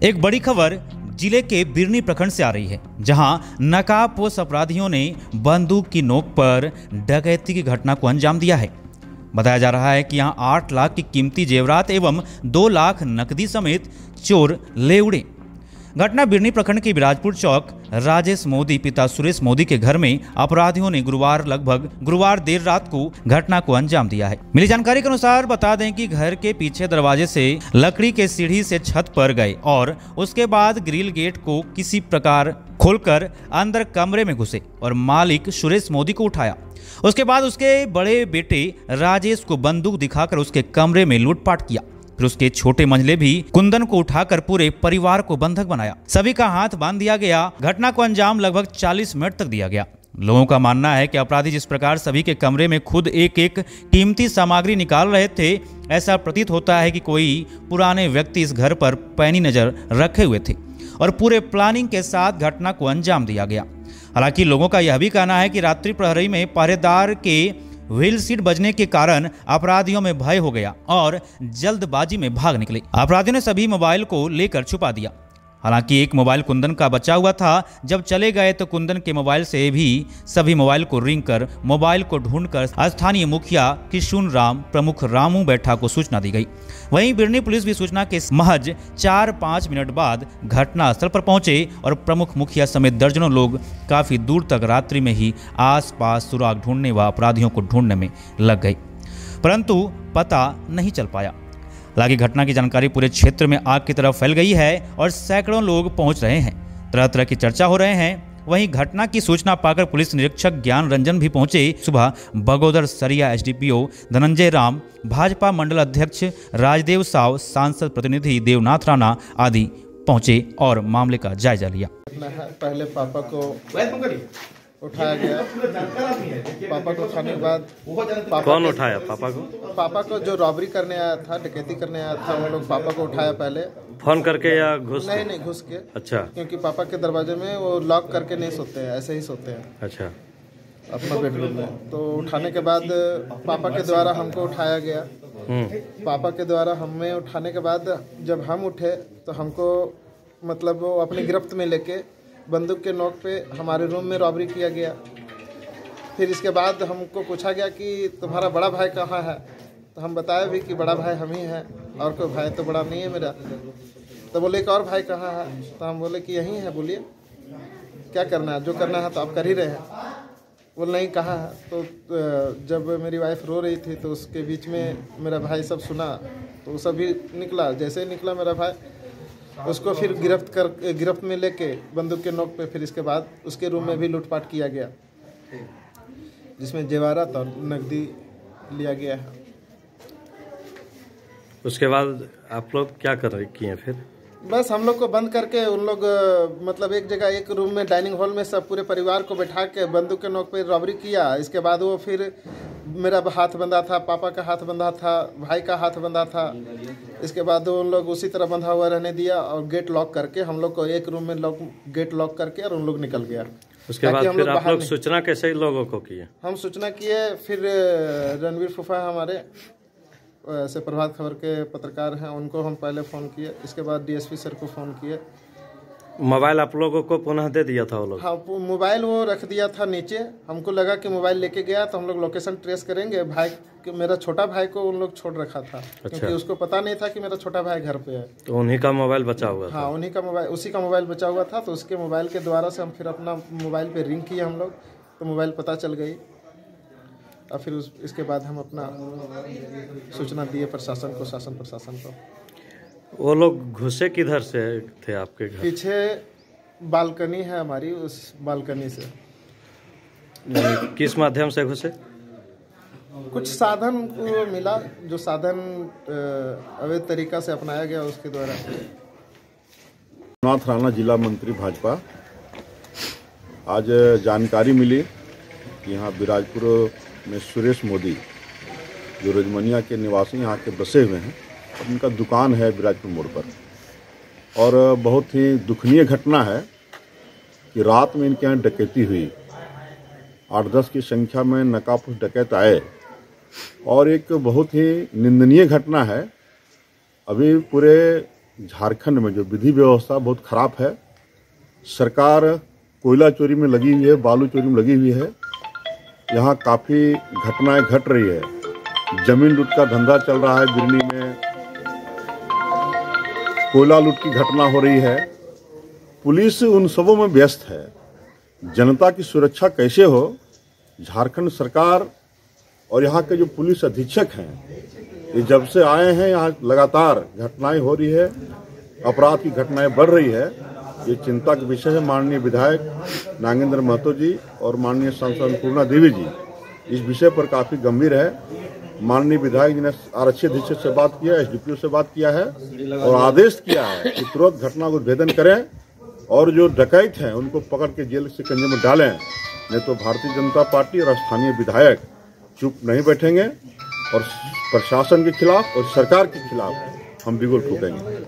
एक बड़ी खबर जिले के बिरनी प्रखंड से आ रही है, जहां नकाबपोश अपराधियों ने बंदूक की नोक पर डकैती की घटना को अंजाम दिया है। बताया जा रहा है कि यहां 8 लाख की कीमती जेवरात एवं 2 लाख नकदी समेत चोर ले उड़े। घटना बिरनी प्रखंड के विराजपुर चौक राजेश मोदी पिता सुरेश मोदी के घर में अपराधियों ने गुरुवार देर रात को घटना को अंजाम दिया है। मिली जानकारी के अनुसार बता दें कि घर के पीछे दरवाजे से लकड़ी के सीढ़ी से छत पर गए और उसके बाद ग्रिल गेट को किसी प्रकार खोलकर अंदर कमरे में घुसे और मालिक सुरेश मोदी को उठाया। उसके बाद उसके बड़े बेटे राजेश को बंदूक दिखाकर उसके कमरे में लूटपाट किया। फिर उसके छोटे मंझले भी कुंदन को उठाकर पूरे परिवार को बंधक बनाया। सभी का हाथ बांध दिया गया। घटना को अंजाम लगभग 40 मिनट तक दिया गया। लोगों का मानना है कि अपराधी जिस प्रकार सभी के कमरे में खुद एक एक कीमती सामग्री निकाल रहे थे, ऐसा प्रतीत होता है कि कोई पुराने व्यक्ति इस घर पर पैनी नजर रखे हुए थे और पूरे प्लानिंग के साथ घटना को अंजाम दिया गया। हालांकि लोगों का यह भी कहना है कि रात्रि प्रहरी में पहरेदार के व्हील सीट बजने के कारण अपराधियों में भय हो गया और जल्दबाजी में भाग निकले। अपराधियों ने सभी मोबाइल को लेकर छुपा दिया। हालांकि एक मोबाइल कुंदन का बचा हुआ था। जब चले गए तो कुंदन के मोबाइल से भी सभी मोबाइल को रिंग कर मोबाइल को ढूंढकर स्थानीय मुखिया किशुन राम प्रमुख रामू बैठा को सूचना दी गई। वहीं बिरनी पुलिस भी सूचना के महज 4-5 मिनट बाद घटना स्थल पर पहुंचे और प्रमुख मुखिया समेत दर्जनों लोग काफी दूर तक रात्रि में ही आसपास सुराग ढूंढने व अपराधियों को ढूंढने में लग गए, परंतु पता नहीं चल पाया। हालांकि घटना की जानकारी पूरे क्षेत्र में आग की तरह फैल गई है और सैकड़ों लोग पहुंच रहे हैं। तरह तरह की चर्चा हो रहे हैं। वहीं घटना की सूचना पाकर पुलिस निरीक्षक ज्ञान रंजन भी पहुंचे। सुबह बगोदर सरिया एसडीपीओ धनंजय राम, भाजपा मंडल अध्यक्ष राजदेव साव, सांसद प्रतिनिधि देवनाथ राणा आदि पहुंचे और मामले का जायजा लिया। पहले पापा को उठाया गया। पापा को उठाने के बाद कौन उठाया पापा को? पापा को जो रॉबरी करने आया था, डकैती करने आया था, वो लोग पापा को उठाया। पहले फोन करके या घुस? नहीं, घुस के। अच्छा। क्योंकि पापा के दरवाजे में वो लॉक करके नहीं सोते हैं, ऐसे ही सोते हैं। अच्छा। अपना बेडरूम में। तो उठाने के बाद पापा के द्वारा हमको उठाया गया। पापा के द्वारा हमें उठाने के बाद जब हम उठे तो हमको मतलब वो अपनी गिरफ्त में लेके बंदूक के नोक पे हमारे रूम में रॉबरी किया गया। फिर इसके बाद हमको पूछा गया कि तुम्हारा बड़ा भाई कहाँ है, तो हम बताया भी कि बड़ा भाई हम ही हैं, और कोई भाई तो बड़ा नहीं है मेरा। तो बोले एक और भाई कहाँ है, तो हम बोले कि यहीं है, बोलिए क्या करना है, जो करना है तो आप कर ही रहे हैं। बोले नहीं कहाँ है। तो जब मेरी वाइफ रो रही थी तो उसके बीच में मेरा भाई सब सुना, तो वो सब भी निकला। जैसे ही निकला मेरा भाई, उसको फिर गिरफ्त में लेके बंदूक के नोक पे फिर इसके बाद उसके रूम में भी लूटपाट किया गया, जिसमें जेवरात और नकदी लिया गया है। उसके बाद आप लोग क्या किए फिर? बस हम लोग को बंद करके उन लोग मतलब एक जगह एक रूम में डाइनिंग हॉल में सब पूरे परिवार को बैठा के बंदूक के नोक पे रॉबरी किया। इसके बाद वो फिर मेरा हाथ बंधा था, पापा का हाथ बंधा था, भाई का हाथ बंधा था। इसके बाद उन लोग उसी तरह बंधा हुआ रहने दिया और गेट लॉक करके हम लोग को एक रूम में गेट लॉक करके और उन लोग निकल गया। उसके बाद फिर आप लोग सूचना कैसे लोगों को किए? हम सूचना किए, फिर रणवीर फूफा हमारे से प्रभात खबर के पत्रकार हैं, उनको हम पहले फ़ोन किए। इसके बाद डीएसपी सर को फ़ोन किए। मोबाइल आप लोगों को पुनः दे दिया था वो लोग? हाँ, मोबाइल वो रख दिया था नीचे। हमको लगा कि मोबाइल लेके गया तो हम लोग लोकेशन ट्रेस करेंगे। भाई मेरा छोटा भाई को उन लोग छोड़ रखा था। अच्छा। क्योंकि उसको पता नहीं था कि मेरा छोटा भाई घर पे है। तो उन्हीं का मोबाइल बचा हुआ था? हाँ, उन्हीं का मोबाइल, उसी का मोबाइल बचा हुआ था। तो उसके मोबाइल के द्वारा से हम फिर अपना मोबाइल पे रिंग किए हम लोग, तो मोबाइल पता चल गई। और फिर इसके बाद हम अपना सूचना दिए प्रशासन को, शासन प्रशासन को। वो लोग घुसे किधर से थे आपके घर? पीछे बालकनी है हमारी, उस बालकनी से। किस माध्यम से घुसे? कुछ साधन को मिला, जो साधन अवैध तरीका से अपनाया गया उसके द्वारा। देवनाथ राणा, जिला मंत्री भाजपा। आज जानकारी मिली कि यहाँ विराजपुर में सुरेश मोदी, जो रजमनिया के निवासी यहाँ के बसे हुए हैं, उनका दुकान है विराजपुर मोड़ पर। और बहुत ही दुखनीय घटना है कि रात में इनके यहाँ डकैती हुई। 8-10 की संख्या में नकाबपोश डकैत आए और एक बहुत ही निंदनीय घटना है। अभी पूरे झारखंड में जो विधि व्यवस्था बहुत खराब है। सरकार कोयला चोरी में लगी हुई है, बालू चोरी में लगी हुई है। यहाँ काफ़ी घटनाएं घट रही है। जमीन लूट का धंधा चल रहा है बिरनी में, कोयला लूट की घटना हो रही है। पुलिस उन सबों में व्यस्त है। जनता की सुरक्षा कैसे हो, झारखंड सरकार और यहाँ के जो पुलिस अधीक्षक हैं, ये जब से आए हैं यहाँ लगातार घटनाएं हो रही है, अपराध की घटनाएं बढ़ रही है। ये चिंता का विषय है। माननीय विधायक नागेंद्र महतो जी और माननीय सांसद अन्नपूर्णा देवी जी इस विषय पर काफ़ी गंभीर है। माननीय विधायक जी ने आरक्षी अधीक्षक से बात किया, एसडीपीओ से बात किया है और आदेश किया है कि तुरंत घटना को उद्भेदन करें और जो डकैत हैं उनको पकड़ के जेल के शिकंजे में डालें। नहीं तो भारतीय जनता पार्टी और स्थानीय विधायक चुप नहीं बैठेंगे और प्रशासन के खिलाफ और सरकार के खिलाफ हम बिगुल फूकेंगे।